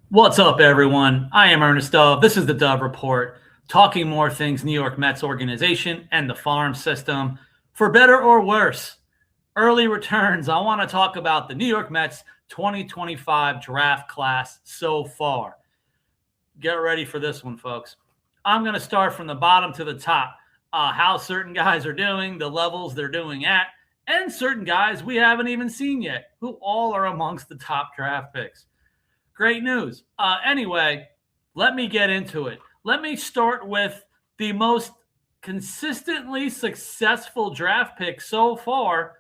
What's up, everyone? I am Ernest Dove. This is the Dove Report, talking more things New York Mets organization and the farm system, for better or worse. Early returns. I want to talk about the New York Mets 2025 draft class so far. Get ready for this one, folks. I'm going to start from the bottom to the top. How certain guys are doing, the levels they're doing at, and certain guys we haven't even seen yet, who all are amongst the top draft picks. Great news. Anyway, let me get into it. Let me start with the most consistently successful draft pick so far,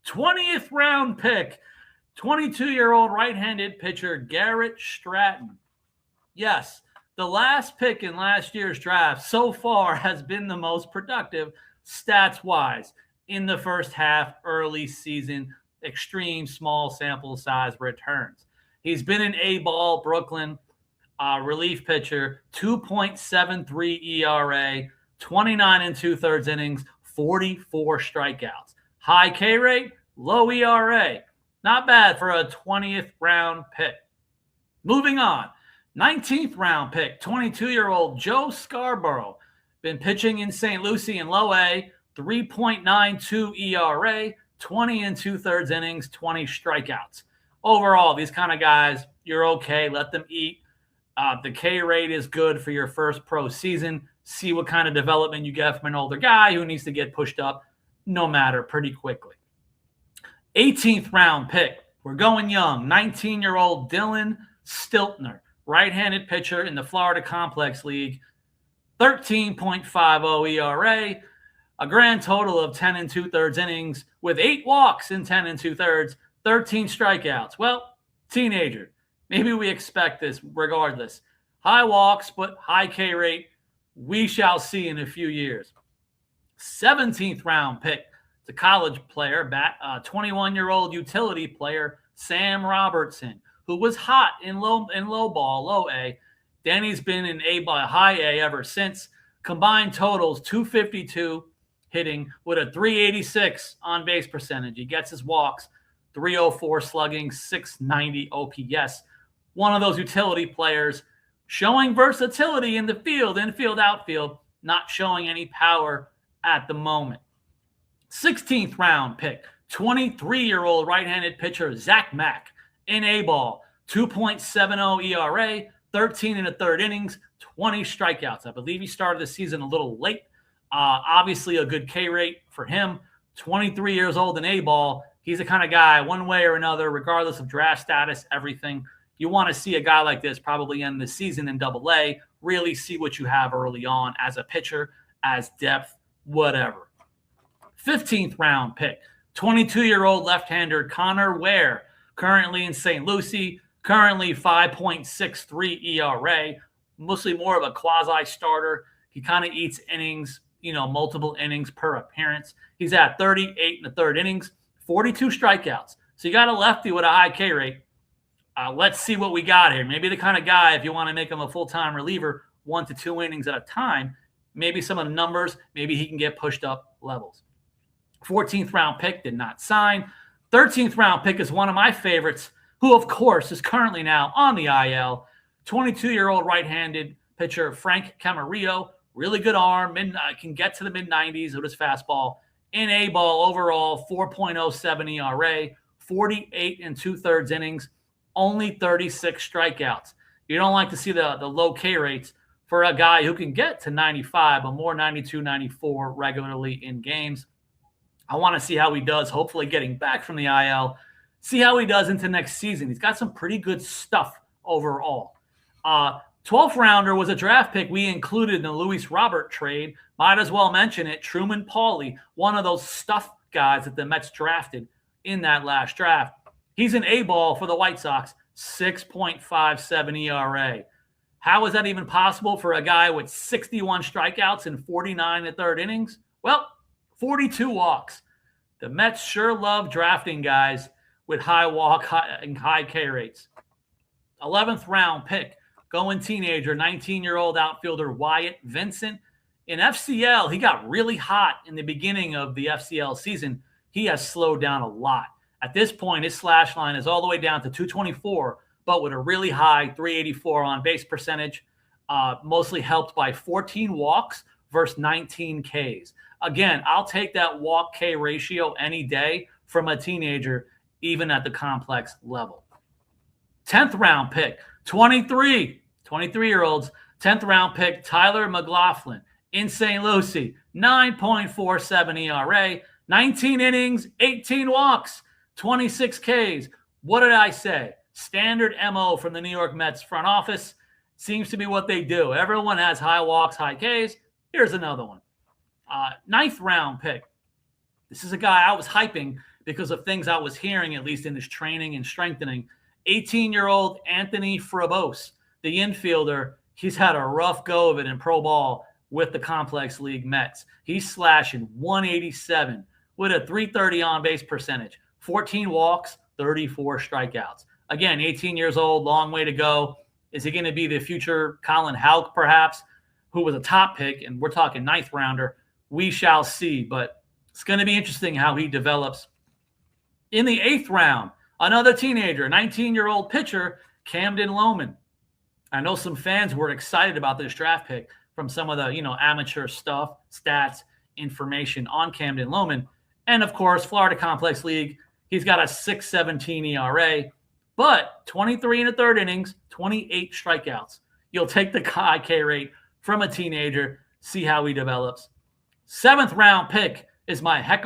20th round pick, 22-year-old right-handed pitcher Garrett Stratton. Yes, the last pick in last year's draft so far has been the most productive stats-wise in the first half, early season, extreme small sample size returns. He's been an A-ball Brooklyn relief pitcher, 2.73 ERA, 29 and 2/3 innings, 44 strikeouts. High K rate, low ERA. Not bad for a 20th round pick. Moving on, 19th round pick, 22-year-old Joe Scarborough. Been pitching in St. Lucie in low A, 3.92 ERA, 20 and 2/3 innings, 20 strikeouts. Overall, these kind of guys, you're okay. Let them eat. The K rate is good for your first pro season. See what kind of development you get from an older guy who needs to get pushed up no matter pretty quickly. 18th round pick. We're going young. 19-year-old Dylan Stiltner, right-handed pitcher in the Florida Complex League. 13.50 ERA, a grand total of 10 and 2/3 innings with 8 walks in 10 and 2/3. 13 strikeouts. Well, teenager. Maybe we expect this regardless. High walks, but high K rate. We shall see in a few years. 17th round pick. It's a college player, 21-year-old utility player, Sam Robertson, who was hot in low ball, low A. Danny's been in high A ever since. Combined totals, 252 hitting with a 386 on base percentage. He gets his walks. 304 slugging, 690 OPS. One of those utility players showing versatility in the field, infield, outfield, not showing any power at the moment. 16th round pick, 23-year-old right-handed pitcher Zach Mack in A-ball, 2.70 ERA, 13 and 1/3 innings, 20 strikeouts. I believe he started the season a little late. Obviously a good K rate for him. 23 years old in A-ball. He's the kind of guy, one way or another, regardless of draft status, everything. You want to see a guy like this probably end the season in Double-A, really see what you have early on as a pitcher, as depth, whatever. 15th round pick, 22-year-old left-hander Connor Ware, currently in St. Lucie, currently 5.63 ERA, mostly more of a quasi-starter. He kind of eats innings, multiple innings per appearance. He's at 38 1/3 innings. 42 strikeouts. So you got a lefty with a high K rate. Let's see what we got here. Maybe the kind of guy, if you want to make him a full-time reliever, 1 to 2 innings at a time, maybe some of the numbers, maybe he can get pushed up levels. 14th round pick, did not sign. 13th round pick is one of my favorites, who, of course, is currently now on the IL. 22-year-old right-handed pitcher Frank Camarillo. Really good arm, can get to the mid-90s with his fastball. In A-ball overall, 4.07 ERA, 48 and 2/3 innings, only 36 strikeouts. You don't like to see the low K rates for a guy who can get to 95, but more 92, 94 regularly in games. I want to see how he does, hopefully getting back from the IL. See how he does into next season. He's got some pretty good stuff overall. 12th rounder was a draft pick we included in the Luis Robert trade. Might as well mention it. Truman Pauly, one of those stuff guys that the Mets drafted in that last draft. He's an A-ball for the White Sox, 6.57 ERA. How is that even possible for a guy with 61 strikeouts and 49 1/3 innings? Well, 42 walks. The Mets sure love drafting guys with high walk and high K rates. 11th round pick, going teenager, 19-year-old outfielder Wyatt Vincent In FCL, he got really hot in the beginning of the FCL season. He has slowed down a lot. At this point, his slash line is all the way down to 224, but with a really high 384 on base percentage, mostly helped by 14 walks versus 19 Ks. Again, I'll take that walk K ratio any day from a teenager, even at the complex level. 10th round pick, 23-year-olds, 10th round pick, Tyler McLaughlin in St. Lucie, 9.47 ERA, 19 innings, 18 walks, 26 Ks. What did I say? Standard MO from the New York Mets front office. Seems to be what they do. Everyone has high walks, high Ks. Here's another one. 9th round pick. This is a guy I was hyping because of things I was hearing, at least in his training and strengthening. 18-year-old Anthony Frobose, the infielder. He's had a rough go of it in pro ball with the Complex League Mets. He's slashing 187 with a 330 on-base percentage, 14 walks, 34 strikeouts. Again, 18 years old, long way to go. Is he going to be the future Colin Houck, perhaps, who was a top pick, and we're talking 9th rounder? We shall see, but it's going to be interesting how he develops. In the 8th round, another teenager, 19-year-old pitcher, Camden Lohman. I know some fans were excited about this draft pick from some of the, amateur stuff, stats, information on Camden Lohman. And, of course, Florida Complex League, he's got a 6.17 ERA, but 23 and a third innings, 28 strikeouts. You'll take the high K rate from a teenager, see how he develops. 7th round pick is my He's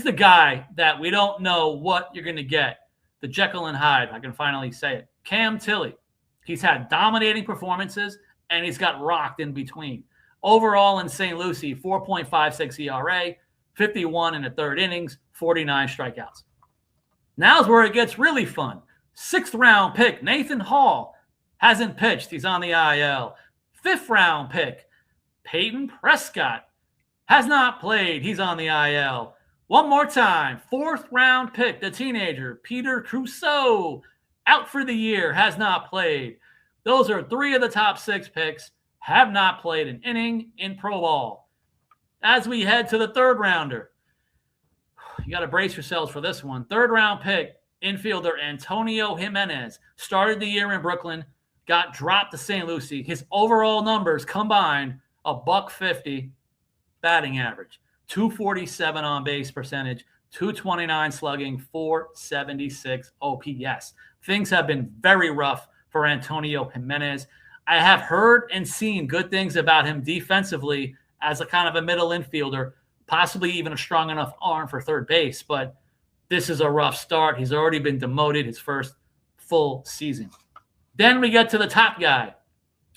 the guy that we don't know what you're going to get. The Jekyll and Hyde, I can finally say it. Cam Tilley. He's had dominating performances, and he's got rocked in between. Overall in St. Lucie, 4.56 ERA, 51 in the third innings, 49 strikeouts. Now's where it gets really fun. 6th round pick, Nathan Hall. Hasn't pitched. He's on the IL. 5th round pick, Peyton Prescott. Has not played. He's on the IL. One more time. 4th round pick, the teenager, Peter Crusoe. Out for the year. Has not played. Those are 3 of the top 6 picks. Have not played an inning in pro ball. As we head to the 3rd rounder, you got to brace yourselves for this one. 3rd round pick, infielder Antonio Jimenez. Started the year in Brooklyn. Got dropped to St. Lucie. His overall numbers combined, $150 batting average, 247 on base percentage, 229 slugging, 476 OPS. Things have been very rough for Antonio Jimenez. I have heard and seen good things about him defensively as a kind of a middle infielder, possibly even a strong enough arm for third base, but this is a rough start. He's already been demoted his first full season. Then we get to the top guy.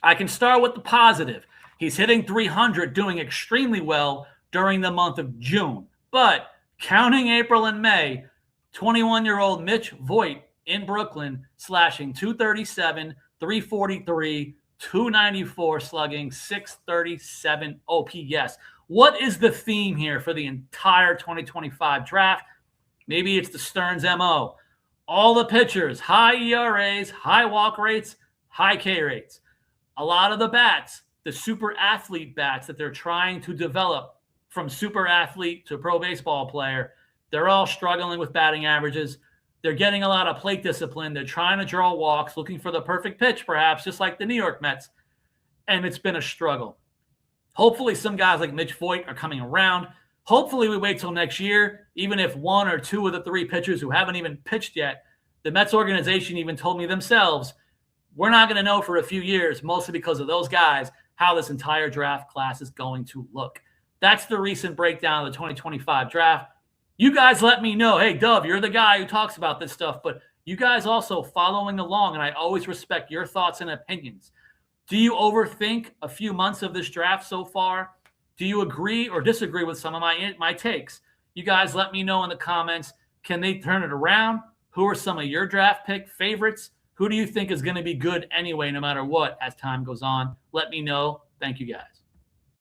I can start with the positive. He's hitting 300, doing extremely well during the month of June. But counting April and May, 21-year-old Mitch Voigt in Brooklyn, slashing 237, 343, 294 slugging, 637 OPS. What is the theme here for the entire 2025 draft? Maybe it's the Stearns MO. All the pitchers, high ERAs, high walk rates, high K rates. A lot of the bats, the super athlete bats that they're trying to develop from super athlete to pro baseball player, they're all struggling with batting averages. They're getting a lot of plate discipline. They're trying to draw walks, looking for the perfect pitch, perhaps, just like the New York Mets. And it's been a struggle. Hopefully some guys like Mitch Voigt are coming around. Hopefully we wait till next year, even if 1 or 2 of the 3 pitchers who haven't even pitched yet. The Mets organization even told me themselves, we're not going to know for a few years, mostly because of those guys, how this entire draft class is going to look. That's the recent breakdown of the 2025 draft. You guys let me know. Hey, Dove, you're the guy who talks about this stuff, but you guys also following along, and I always respect your thoughts and opinions. Do you overthink a few months of this draft so far? Do you agree or disagree with some of my takes? You guys let me know in the comments. Can they turn it around? Who are some of your draft pick favorites? Who do you think is going to be good anyway, no matter what, as time goes on? Let me know. Thank you, guys.